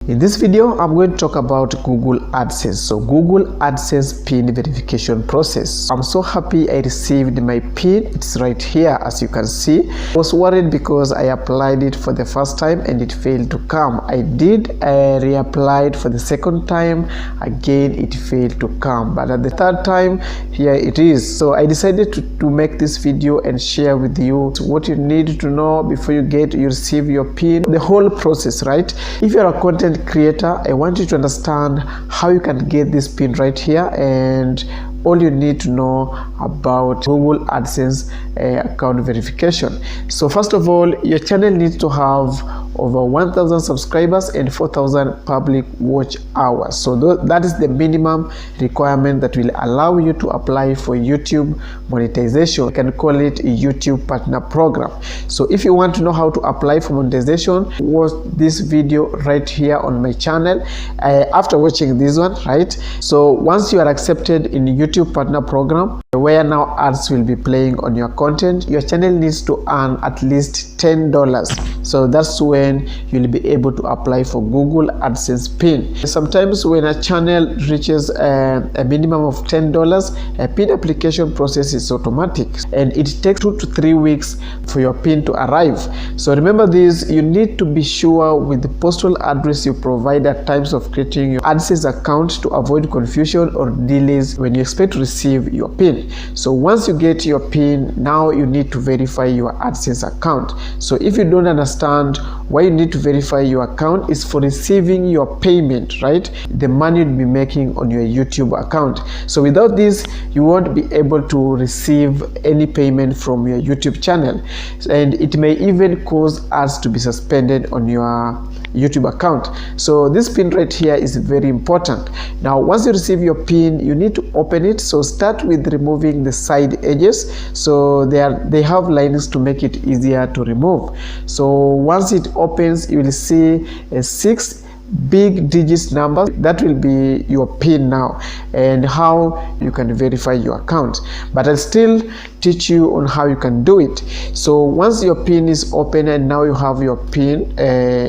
In this video, I'm going to talk about Google AdSense. So Google AdSense Pin Verification process. I'm so happy I received my pin. It's right here, as you can see. I was worried because I applied it for the first time and it failed to come. I reapplied for the second time. Again, it failed to come. But at the third time, here it is. So I decided to make this video and share with you what you need to know before you receive your pin. The whole process, right? If you're a content creator, I want you to understand how you can get this pin right here and all you need to know about Google AdSense account verification. So first of all, your channel needs to have over 1,000 subscribers and 4,000 public watch hours. So that is the minimum requirement that will allow you to apply for YouTube monetization. You can call it a YouTube partner program. So if you want to know how to apply for monetization, watch this video right here on my channel after watching this one, right? So once you are accepted in YouTube partner program, where now ads will be playing on your content, your channel needs to earn at least $10. So that's when you'll be able to apply for Google AdSense pin. Sometimes when a channel reaches a minimum of $10, a pin application process is automatic and it takes 2 to 3 weeks for your pin to arrive. So remember this, you need to be sure with the postal address you provide at times of creating your AdSense account to avoid confusion or delays when you expect to receive your pin. So once you get your pin, now you need to verify your AdSense account. So if you don't understand why you need to verify your account, is for receiving your payment, right? The money you'll be making on your YouTube account. So without this, you won't be able to receive any payment from your YouTube channel, and it may even cause ads to be suspended on your YouTube account. So this pin right here is very important. Now once you receive your pin, you need to open it. So start with removing the side edges. So they have lines to make it easier to remove. So once it opens, you will see a 6 big digits number. That will be your pin now and how you can verify your account. But I'll still teach you on how you can do it. So once your pin is open and now you have your pin,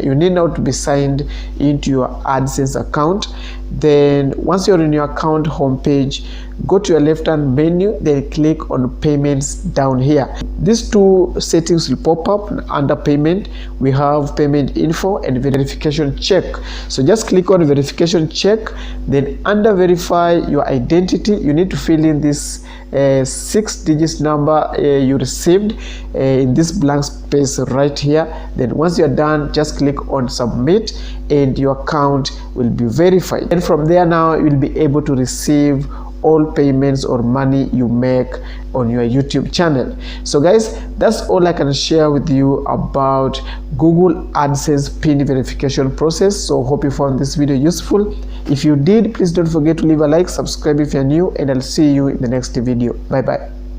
you need now to be signed into your AdSense account. Then once you're in your account homepage, go to your left hand menu, then click on payments down here. These two settings will pop up. Under payment, we have payment info and verification check. So just click on verification check. Then under verify your identity, you need to fill in this 6 digits number you received in this blank space right here. Then once you're done, just click on submit and your account will be verified. And from there now you'll be able to receive all payments or money you make on your YouTube channel. So guys, that's all I can share with you about Google AdSense pin verification process. So hope you found this video useful. If you did, please don't forget to leave a like, subscribe if you're new, and I'll see you in the next video. Bye bye.